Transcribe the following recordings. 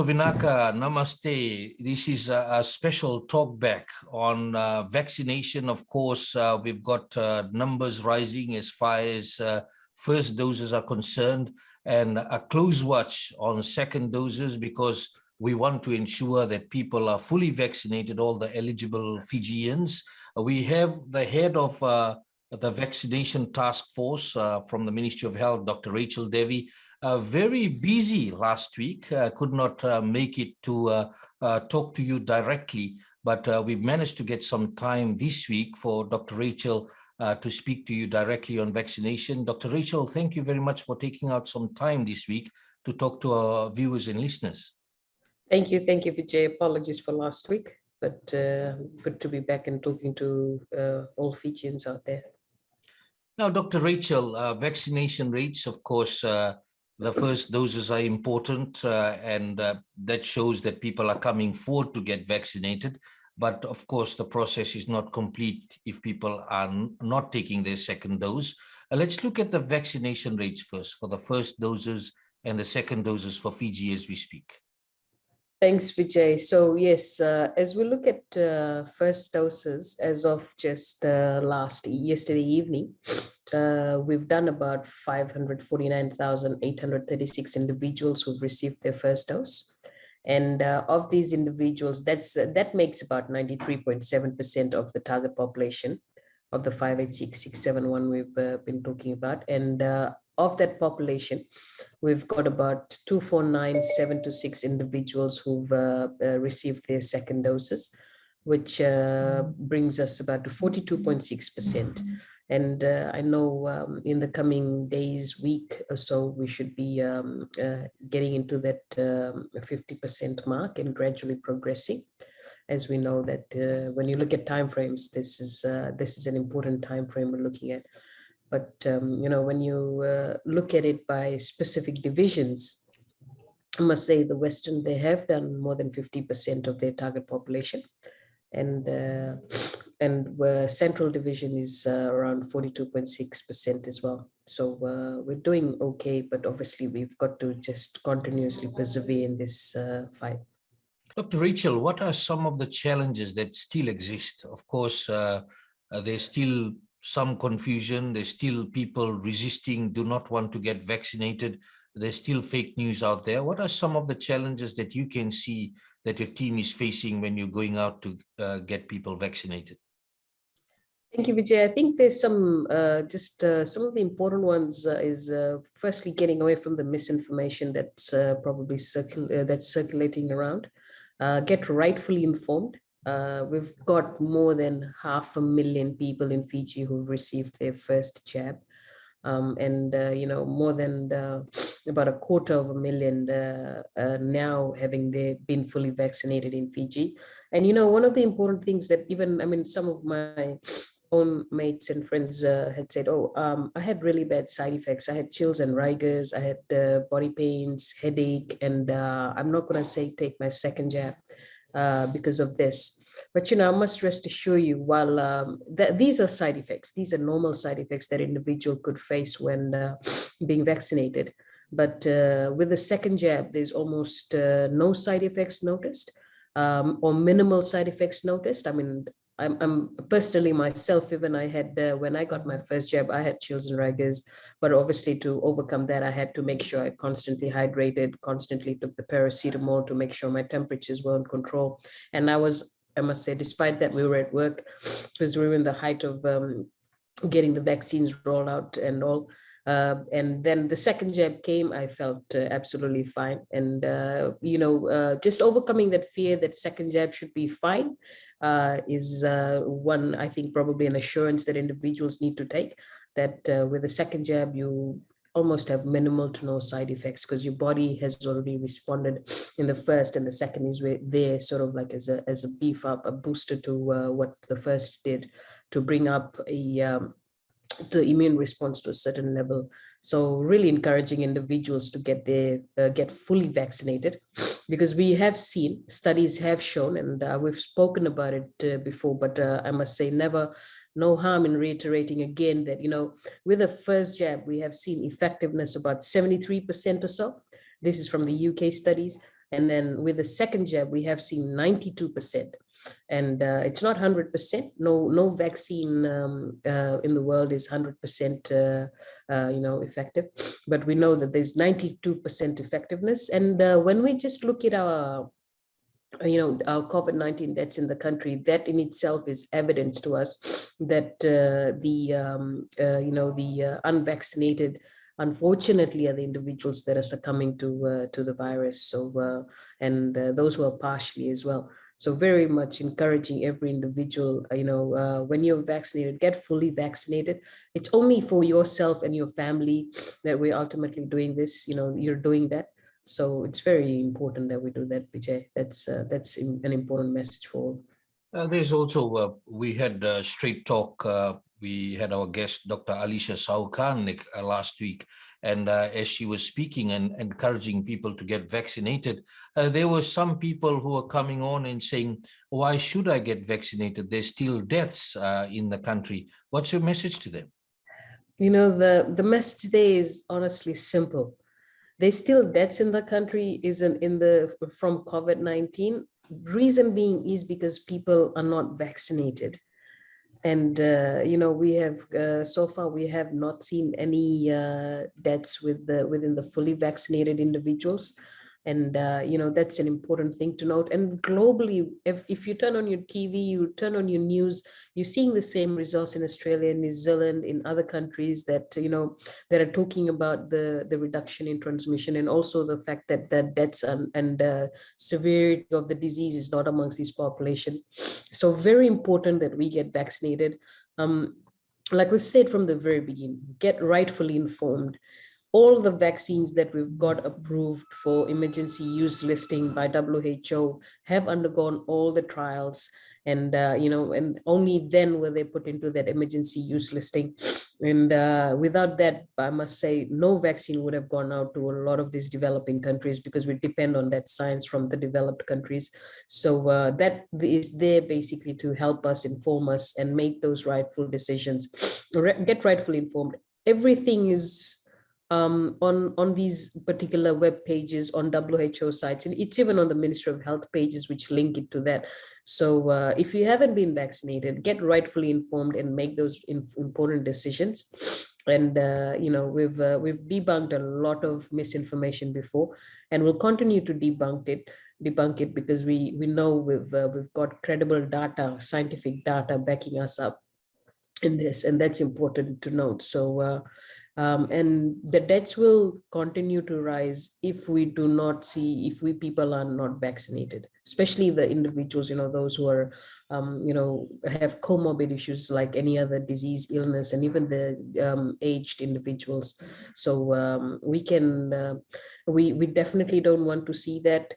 Vinaka, namaste. This is a special talk back on vaccination. Of course, we've got numbers rising as far as first doses are concerned, and a close watch on second doses, because we want to ensure that people are fully vaccinated, all the eligible Fijians. We have the head of the vaccination task force from the Ministry of Health, Dr. Rachel Devi. Very busy last week, could not make it to talk to you directly, but we've managed to get some time this week for Dr. Rachel to speak to you directly on vaccination. Dr. Rachel, thank you very much for taking out some time this week to talk to our viewers and listeners. Thank you, Vijay. Apologies for last week, but good to be back and talking to all Fijians out there. Now, Dr. Rachel, vaccination rates, of course, the first doses are important, and that shows that people are coming forward to get vaccinated. But of course, the process is not complete if people are not taking their second dose. Let's look at the vaccination rates first for the first doses and the second doses for Fiji as we speak. Thanks, Vijay. So yes, as we look at first doses as of just yesterday evening, we've done about 549,836 individuals who've received their first dose. And of these individuals, that makes about 93.7% of the target population of the 586,671 we've been talking about. And of that population, we've got about 249,726 individuals who've received their second doses, which brings us about to 42.6%. And I know in the coming days, week or so, we should be getting into that 50% mark and gradually progressing. As we know that when you look at timeframes, this is an important timeframe we're looking at. But when you look at it by specific divisions, I must say the Western, they have done more than 50% of their target population, and where Central Division is around 42.6% as well. So we're doing okay, but obviously we've got to just continuously persevere in this fight. Dr. Rachel, what are some of the challenges that still exist? Of course, there's still some confusion. There's still people resisting, do not want to get vaccinated. There's still fake news out there. What are some of the challenges that you can see that your team is facing when you're going out to get people vaccinated? Thank you, Vijay. I think there's some some of the important ones is firstly getting away from the misinformation that's probably circulating around. Get rightfully informed. We've got more than 500,000 people in Fiji who've received their first jab, and more than about 250,000 now having been fully vaccinated in Fiji. And one of the important things that even some of my own mates and friends had said, I had really bad side effects. I had chills and rigors, I had body pains, headache, and I'm not going to say take my second jab because of this. But I must rest assure you, while these are side effects, these are normal side effects that individual could face when being vaccinated. But with the second jab, there's almost no side effects noticed, or minimal side effects noticed. I mean, I'm personally myself, even I had, when I got my first jab, I had chills and rigors, but obviously to overcome that, I had to make sure I constantly hydrated, constantly took the paracetamol to make sure my temperatures were in control. And I must say, despite that, we were at work because we were in the height of getting the vaccines rolled out and all. And then the second jab came, I felt absolutely fine. And, just overcoming that fear that second jab should be fine is one, I think, probably an assurance that individuals need to take, that with the second jab, you almost have minimal to no side effects because your body has already responded in the first, and the second is there sort of like as a beef up, a booster to what the first did to bring up the immune response to a certain level. So really encouraging individuals to get fully vaccinated, because we have seen, studies have shown, and we've spoken about it before, but I must say no harm in reiterating again that, with the first jab, we have seen effectiveness about 73% or so. This is from the UK studies. And then with the second jab, we have seen 92%. And it's not 100%. No vaccine in the world is 100% effective, but we know that there's 92% effectiveness. And when we just look at our our COVID-19 deaths in the country, that in itself is evidence to us that the unvaccinated, unfortunately, are the individuals that are succumbing to the virus. So and those who are partially as well. So very much encouraging every individual, when you're vaccinated, get fully vaccinated. It's only for yourself and your family that we're ultimately doing this. You're doing that. So it's very important that we do that, Vijay. That's an important message for all. There's also, we had Straight Talk. We had our guest, Dr. Alisha Saukan, last week. And as she was speaking and encouraging people to get vaccinated, there were some people who were coming on and saying, why should I get vaccinated? There's still deaths in the country. What's your message to them? The message there is honestly simple. There's still deaths in the country from COVID-19. Reason being is because people are not vaccinated. And, we have, so far, we have not seen any deaths within the fully vaccinated individuals. And, that's an important thing to note. And globally, if you turn on your TV, you turn on your news, you're seeing the same results in Australia, New Zealand, in other countries that, that are talking about the reduction in transmission, and also the fact that the deaths and severity of the disease is not amongst this population. So very important that we get vaccinated. Like we've said from the very beginning, get rightfully informed. All the vaccines that we've got approved for emergency use listing by WHO have undergone all the trials, and and only then were they put into that emergency use listing. And without that, I must say, no vaccine would have gone out to a lot of these developing countries, because we depend on that science from the developed countries. So that is there basically to help us, inform us, and make those rightful decisions. Get rightfully informed. Everything is on these particular web pages, on WHO sites, and it's even on the Ministry of Health pages, which link it to that. So if you haven't been vaccinated, get rightfully informed and make those important decisions. And we've debunked a lot of misinformation before, and we'll continue to debunk it because we know we've got credible data, scientific data backing us up in this, and that's important to note. So and the deaths will continue to rise if people are not vaccinated, especially the individuals, those who are, have comorbid issues like any other disease, illness, and even the aged individuals. So we definitely don't want to see that.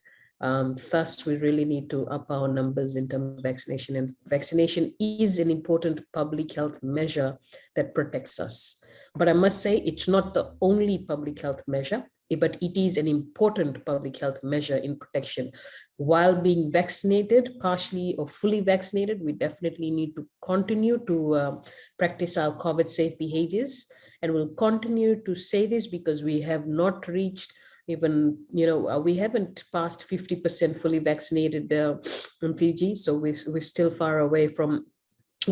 First, we really need to up our numbers in terms of vaccination, and vaccination is an important public health measure that protects us. But I must say, it's not the only public health measure, but it is an important public health measure in protection. While being vaccinated, partially or fully vaccinated, we definitely need to continue to practice our COVID safe behaviors. And we'll continue to say this because we have not reached even, we haven't passed 50% fully vaccinated in Fiji. So we're still far away from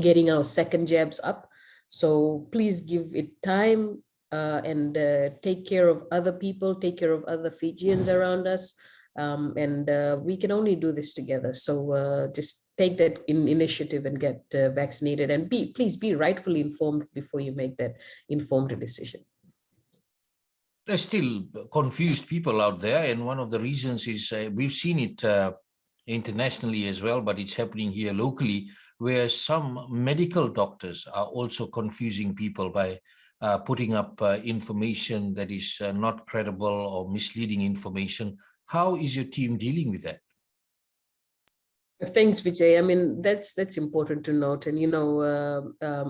getting our second jabs up. So please give it time and take care of other people, take care of other Fijians around us. And we can only do this together. So just take that initiative and get vaccinated, and please be rightfully informed before you make that informed decision. There's still confused people out there. And one of the reasons is we've seen it internationally as well, but it's happening here locally, where some medical doctors are also confusing people by putting up information that is not credible or misleading information. How is your team dealing with that? Thanks, Vijay. I mean, that's important to note. And,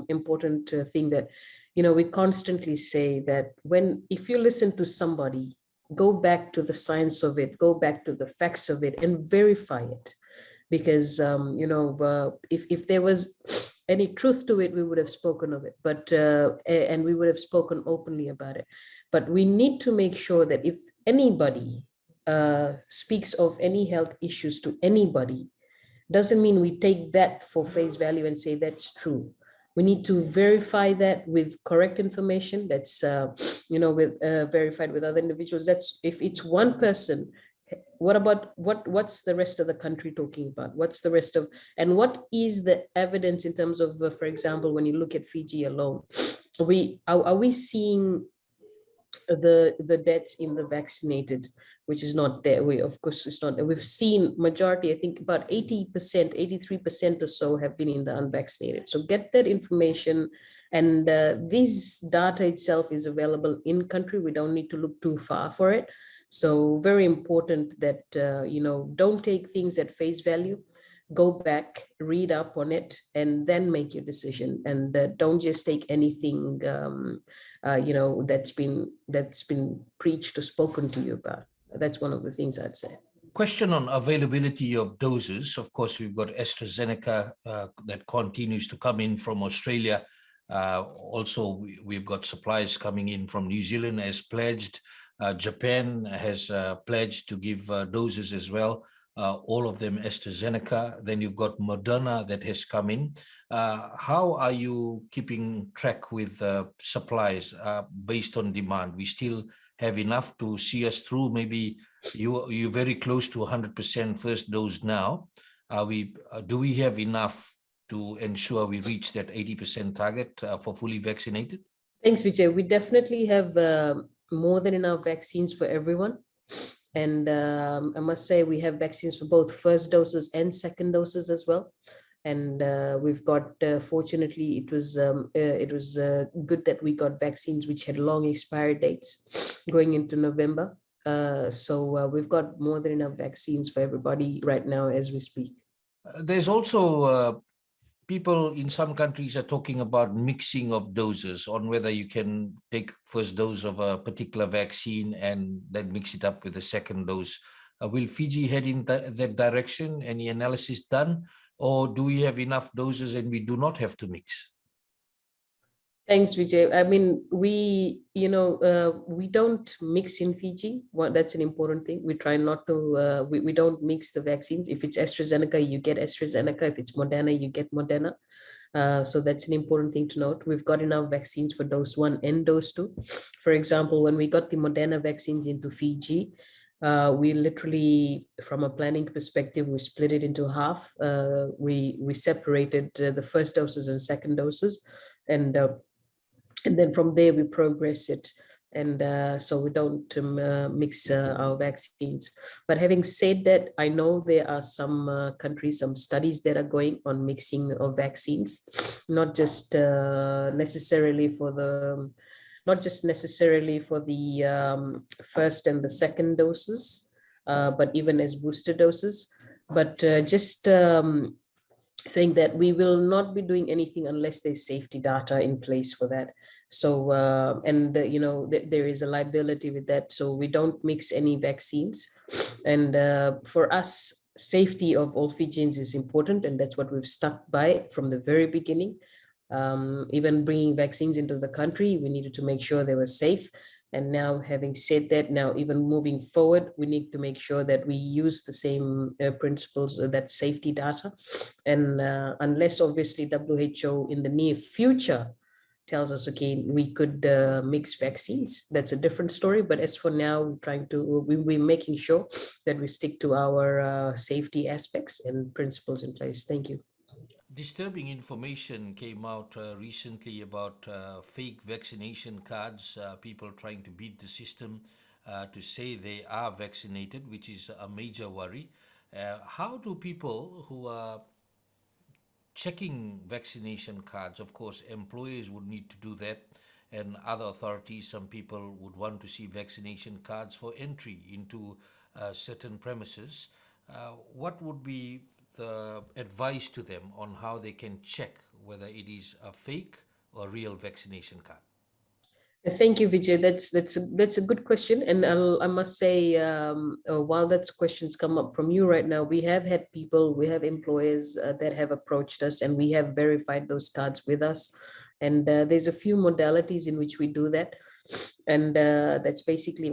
important thing that, we constantly say that if you listen to somebody, go back to the science of it, go back to the facts of it, and verify it. Because, if there was any truth to it, we would have spoken of it, but and we would have spoken openly about it. But we need to make sure that if anybody speaks of any health issues to anybody, doesn't mean we take that for face value and say that's true. We need to verify that with correct information that's, with verified with other individuals. That's if it's one person, what about what's the rest of the country talking about? What's the rest of, and what is the evidence in terms of, for example, when you look at Fiji alone, are we seeing the deaths in the vaccinated, which is not there. We, of course, it's not there. We've seen majority, I think about 80%, 83% or so have been in the unvaccinated. So get that information. And this data itself is available in country. We don't need to look too far for it. So very important that, don't take things at face value. Go back, read up on it, and then make your decision. And don't just take anything, that's been preached or spoken to you about. That's one of the things I'd say. Question on availability of doses. Of course, we've got AstraZeneca that continues to come in from Australia. Also, we've got supplies coming in from New Zealand as pledged. Japan has pledged to give doses as well. All of them AstraZeneca. Then you've got Moderna that has come in. How are you keeping track with supplies based on demand? We still have enough to see us through? Maybe you're very close to 100% first dose now. Do we have enough to ensure we reach that 80% target for fully vaccinated? Thanks, Vijay. We definitely have more than enough vaccines for everyone. And I must say we have vaccines for both first doses and second doses as well. And we've got, fortunately, it was good that we got vaccines which had long expiry dates going into November. So we've got more than enough vaccines for everybody right now as we speak. There's also people in some countries are talking about mixing of doses on whether you can take first dose of a particular vaccine and then mix it up with the second dose. Will Fiji head in that direction? Any analysis done? Or do we have enough doses and we do not have to mix? Thanks, Vijay. I mean, we don't mix in Fiji. Well, that's an important thing. We try not to, we don't mix the vaccines. If it's AstraZeneca, you get AstraZeneca. If it's Moderna, you get Moderna. So that's an important thing to note. We've got enough vaccines for dose 1 and dose 2. For example, when we got the Moderna vaccines into Fiji, we literally, from a planning perspective, we split it into half. We separated the first doses and second doses. And then from there, we progress it. And so we don't mix our vaccines. But having said that, I know there are some countries, some studies that are going on mixing of vaccines, not just necessarily for the first and the second doses, but even as booster doses. But just saying that we will not be doing anything unless there's safety data in place for that. So, there is a liability with that. So we don't mix any vaccines. And for us, safety of all Fijians is important. And that's what we've stuck by from the very beginning. Even bringing vaccines into the country, we needed to make sure they were safe. And now, having said that, now even moving forward, we need to make sure that we use the same principles, that safety data. And unless obviously WHO in the near future tells us, okay, we could mix vaccines, that's a different story. But as for now, we're making sure that we stick to our safety aspects and principles in place. Thank you. Disturbing information came out recently about fake vaccination cards, people trying to beat the system to say they are vaccinated, which is a major worry. How do people who are checking vaccination cards, of course, employers would need to do that, and other authorities, some people would want to see vaccination cards for entry into certain premises. What would be the advice to them on how they can check whether it is a fake or real vaccination card? Thank you, Vijay. That's a good question, and I must say, while that's questions come up from you right now, we have had people, we have employers that have approached us, and we have verified those cards with us. And there's a few modalities in which we do that. And that's basically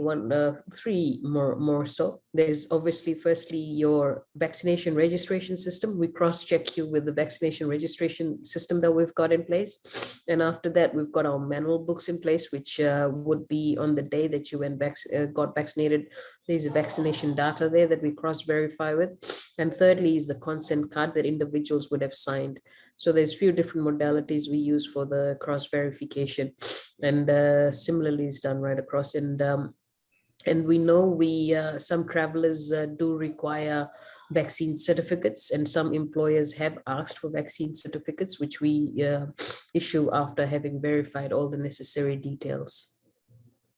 three more so. There's obviously, firstly, your vaccination registration system. We cross-check you with the vaccination registration system that we've got in place. And after that, we've got our manual books in place, which would be on the day that you got vaccinated. There's a vaccination data there that we cross-verify with. And thirdly is the consent card that individuals would have signed. So there's few different modalities we use for the cross-verification, and similarly is done right across. And we know some travelers do require vaccine certificates, and some employers have asked for vaccine certificates, which we issue after having verified all the necessary details.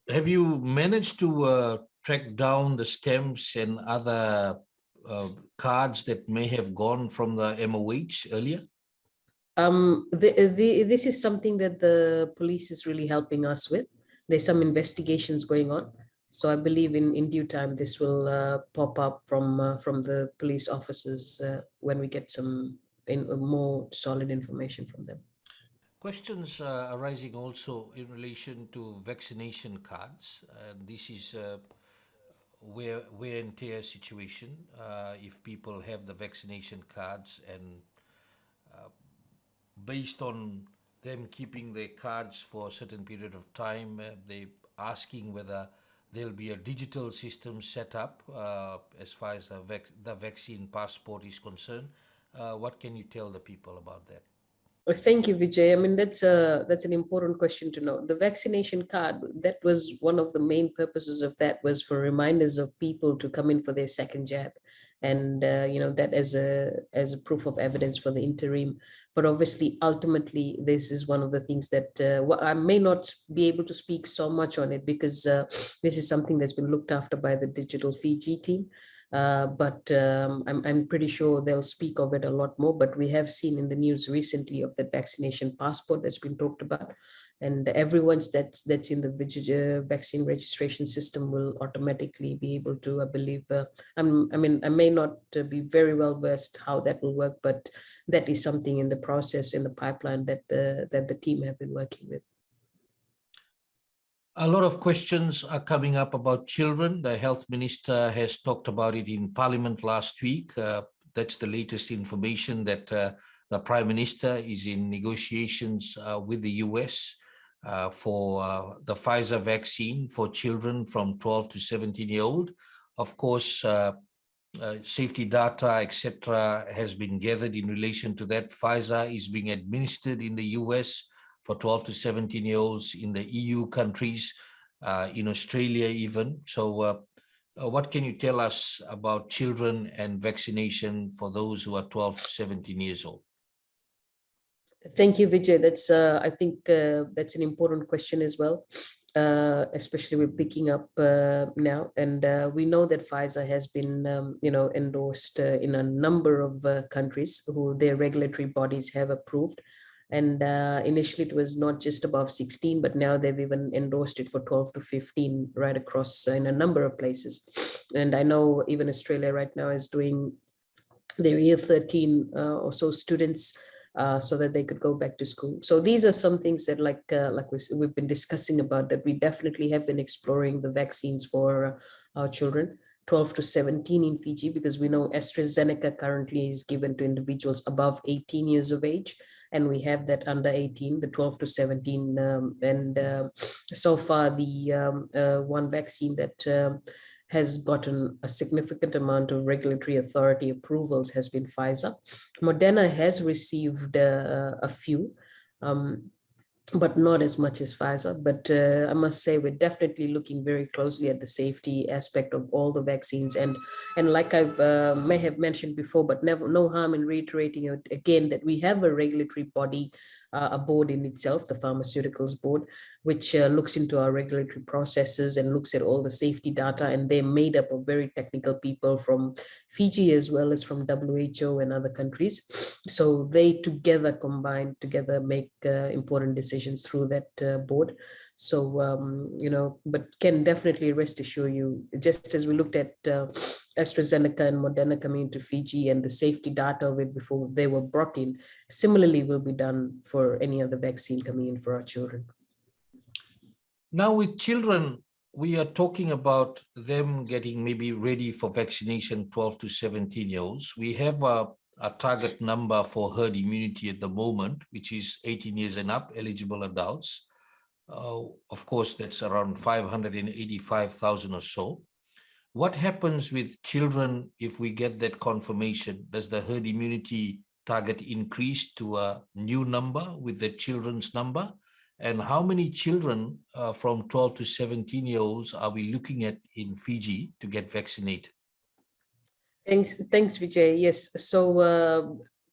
Have you managed to track down the stamps and other cards that may have gone from the MOH earlier? This is something that the police is really helping us with. There's some investigations going on. So I believe in due time, this will pop up from the police officers when we get some more solid information from them. Questions arising also in relation to vaccination cards. This is wear and tear situation. If people have the vaccination cards and based on them keeping their cards for a certain period of time, they're asking whether there'll be a digital system set up as far as the vaccine passport is concerned. What can you tell the people about that? Thank you, Vijay. I mean, that's an important question to know. The vaccination card, that was one of the main purposes of that, was for reminders of people to come in for their second jab, and that as a proof of evidence for the interim. But obviously, ultimately, this is one of the things that I may not be able to speak so much on it, because this is something that's been looked after by the Digital Fiji team. But I'm pretty sure they'll speak of it a lot more. But we have seen in the news recently of that vaccination passport that's been talked about, and everyone that's in the vaccine registration system will automatically be able to, I believe, I may not be very well versed how that will work, but that is something in the process, in the pipeline, that the team have been working with. A lot of questions are coming up about children. The health minister has talked about it in Parliament last week. That's the latest information, that the Prime Minister is in negotiations with the US for the Pfizer vaccine for children from 12 to 17-year-old. Of course, safety data, etc., has been gathered in relation to that. Pfizer is being administered in the US for 12 to 17-year-olds, in the EU countries, in Australia even. So what can you tell us about children and vaccination for those who are 12 to 17 years old? Thank you, Vijay. I think that's an important question as well, especially we're picking up now. And we know that Pfizer has been, endorsed in a number of countries who their regulatory bodies have approved. And initially it was not just above 16, but now they've even endorsed it for 12 to 15 right across in a number of places. And I know even Australia right now is doing their year 13 or so students so that they could go back to school. So these are some things that we've been discussing about, that we definitely have been exploring the vaccines for our children 12 to 17 in Fiji, because we know AstraZeneca currently is given to individuals above 18 years of age. And we have that under 18, the 12 to 17. So far, the one vaccine that has gotten a significant amount of regulatory authority approvals has been Pfizer. Moderna has received a few, but not as much as Pfizer. But I must say, we're definitely looking very closely at the safety aspect of all the vaccines. And like I may have mentioned before, but no harm in reiterating it again, that we have a regulatory body, a board in itself, the Pharmaceuticals Board, which looks into our regulatory processes and looks at all the safety data. And they're made up of very technical people from Fiji as well as from WHO and other countries. So they combined together, make important decisions through that board. So, but can definitely rest assure you, just as we looked at AstraZeneca and Moderna coming into Fiji and the safety data of it before they were brought in, similarly will be done for any other vaccine coming in for our children. Now with children, we are talking about them getting maybe ready for vaccination, 12 to 17-year-olds. We have a target number for herd immunity at the moment, which is 18 years and up, eligible adults. Of course, that's around 585,000 or so. What happens with children if we get that confirmation? Does the herd immunity target increase to a new number with the children's number? And how many children from 12 to 17-year-olds are we looking at in Fiji to get vaccinated? Thanks, Vijay. Yes. So,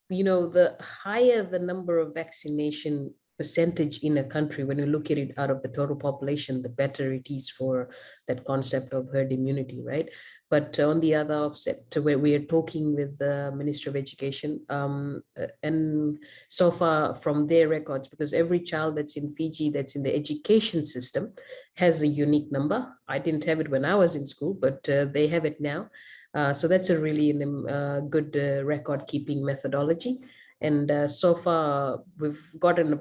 the higher the number of vaccination percentage in a country, when you look at it out of the total population, the better it is for that concept of herd immunity, right? But on the other offset, where we are talking with the Ministry of Education, and so far from their records, because every child that's in Fiji that's in the education system has a unique number. I didn't have it when I was in school, but they have it now. So that's a really good record keeping methodology. And so far, we've gotten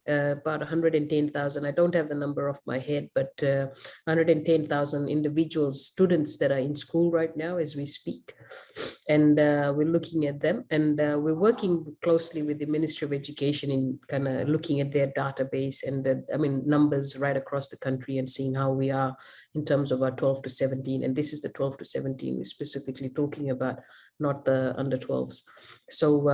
about 110,000. I don't have the number off my head, but 110,000 individuals, students that are in school right now as we speak. And we're looking at them, and we're working closely with the Ministry of Education in kind of looking at their database and numbers right across the country and seeing how we are in terms of our 12 to 17. And this is the 12 to 17 we're specifically talking about, not the under 12s. So,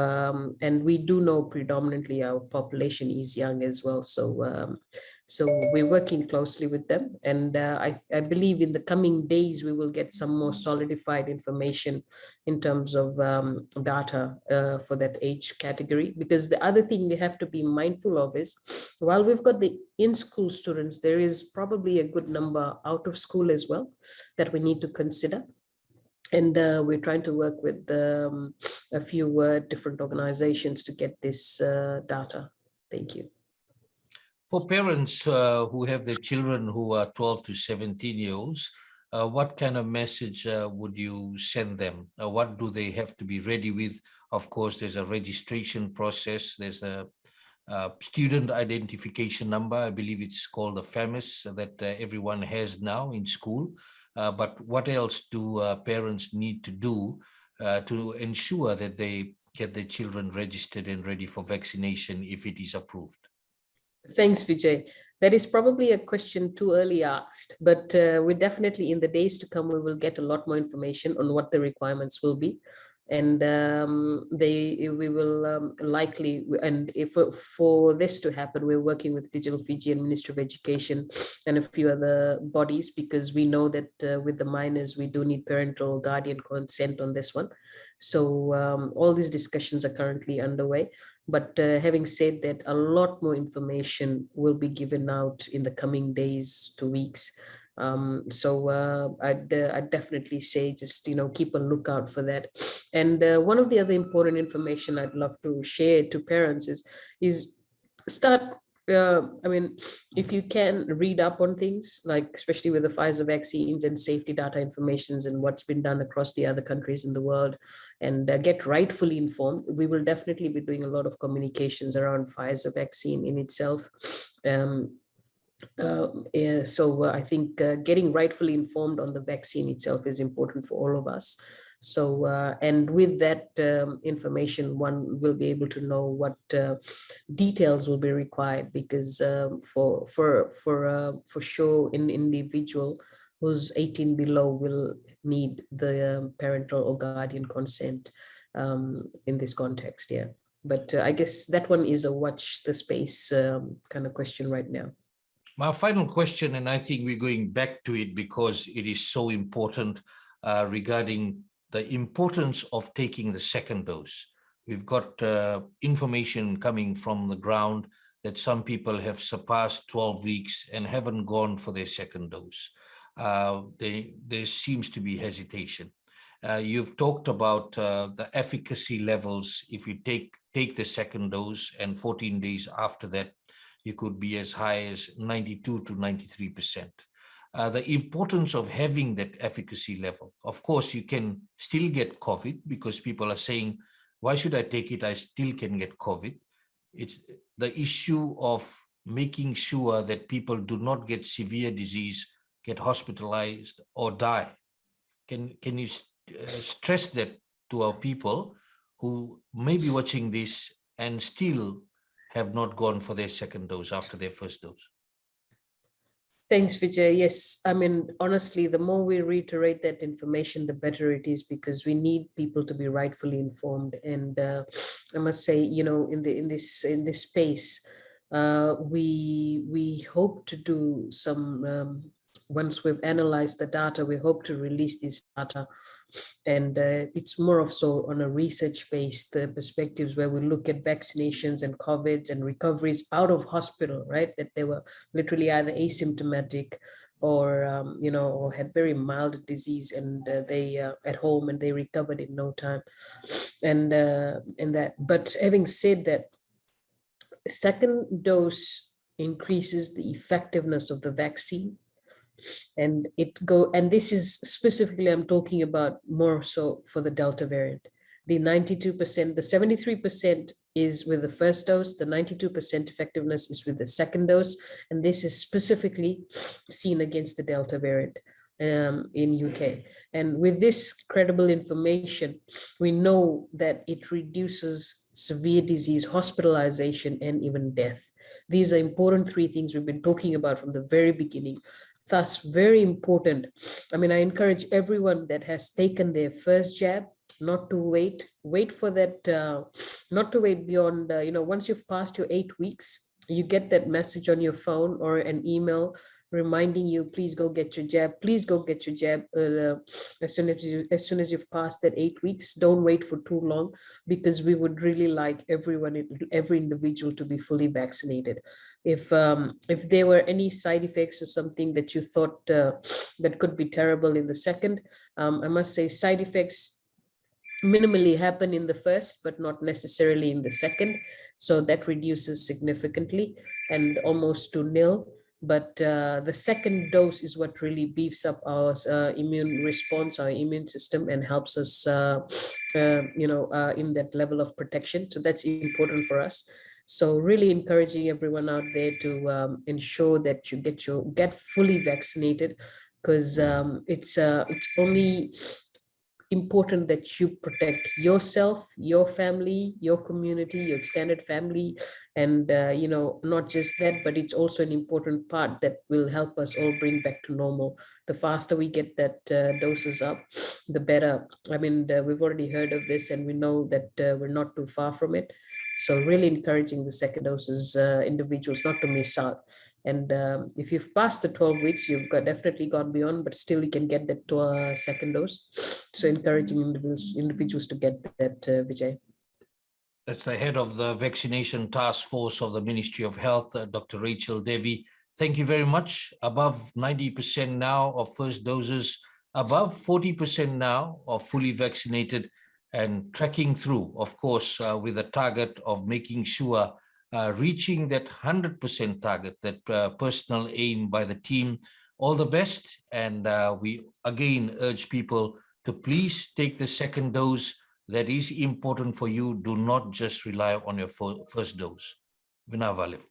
and we do know predominantly our population is young as well. So we're working closely with them. And I believe in the coming days, we will get some more solidified information in terms of data for that age category. Because the other thing we have to be mindful of is, while we've got the in-school students, there is probably a good number out of school as well that we need to consider. And we're trying to work with a few different organizations to get this data. Thank you. For parents who have their children who are 12 to 17-year-olds, what kind of message would you send them? What do they have to be ready with? Of course, there's a registration process. There's a student identification number. I believe it's called the FAMIS that everyone has now in school. But what else do parents need to do to ensure that they get their children registered and ready for vaccination if it is approved? Thanks, Vijay. That is probably a question too early asked, but we definitely in the days to come, we will get a lot more information on what the requirements will be. And we will likely, and if for this to happen, we're working with Digital Fiji and Ministry of Education and a few other bodies, because we know that with the minors, we do need parental guardian consent on this one. So all these discussions are currently underway. But having said that, a lot more information will be given out in the coming days to weeks. So I'd definitely say just, keep a lookout for that. And one of the other important information I'd love to share to parents is start, if you can read up on things, like especially with the Pfizer vaccines and safety data informations and what's been done across the other countries in the world, and get rightfully informed. We will definitely be doing a lot of communications around Pfizer vaccine in itself. So I think getting rightfully informed on the vaccine itself is important for all of us. So, and with that information, one will be able to know what details will be required, because for sure, an individual who's 18 below will need the parental or guardian consent in this context. Yeah, but I guess that one is a watch the space kind of question right now. My final question, and I think we're going back to it because it is so important, regarding the importance of taking the second dose. We've got information coming from the ground that some people have surpassed 12 weeks and haven't gone for their second dose. There seems to be hesitation. You've talked about the efficacy levels. If you take the second dose and 14 days after that, you could be as high as 92 to 93%. The importance of having that efficacy level. Of course, you can still get COVID, because people are saying, why should I take it? I still can get COVID. It's the issue of making sure that people do not get severe disease, get hospitalized or die. Can you stress that to our people who may be watching this and still have not gone for their second dose after their first dose? Thanks, Vijay. Yes, I mean, honestly, the more we reiterate that information, the better it is, because we need people to be rightfully informed. And I must say, in this space, we hope to do some. Once we've analyzed the data, we hope to release this data, and it's more of so on a research-based perspectives, where we look at vaccinations and COVIDs and recoveries out of hospital, right? That they were literally either asymptomatic or or had very mild disease, and they at home, and they recovered in no time. And that, but having said that, second dose increases the effectiveness of the vaccine. And this is specifically, I'm talking about more so for the Delta variant. The 92%, the 73% is with the first dose, the 92% effectiveness is with the second dose. And this is specifically seen against the Delta variant in UK. And with this credible information, we know that it reduces severe disease, hospitalization, and even death. These are important three things we've been talking about from the very beginning. Thus, very important. I mean, I encourage everyone that has taken their first jab not to wait for that, not to wait beyond, once you've passed your 8 weeks, you get that message on your phone or an email reminding you, please go get your jab, please go get your jab as soon as you've passed that 8 weeks. Don't wait for too long, because we would really like every individual to be fully vaccinated. If there were any side effects or something that you thought that could be terrible in the second, I must say side effects minimally happen in the first, but not necessarily in the second. So that reduces significantly and almost to nil. But the second dose is what really beefs up our immune response, our immune system, and helps us, in that level of protection. So that's important for us. So really encouraging everyone out there to ensure that you get fully vaccinated, because it's only important that you protect yourself, your family, your community, your extended family. And not just that, but it's also an important part that will help us all bring back to normal. The faster we get that doses up, the better. I mean, we've already heard of this, and we know that we're not too far from it. So really encouraging the second doses, individuals not to miss out. And if you've passed the 12 weeks, you've definitely gone beyond, but still you can get that second dose. So encouraging individuals to get that, Vijay. That's the head of the vaccination task force of the Ministry of Health, Dr. Rachel Devi. Thank you very much. Above 90% now of first doses, above 40% now of fully vaccinated, and tracking through, of course, with a target of making sure reaching that 100% target, that personal aim by the team. All the best. And we again urge people to please take the second dose. That is important for you. Do not just rely on your first dose. Vinavalev.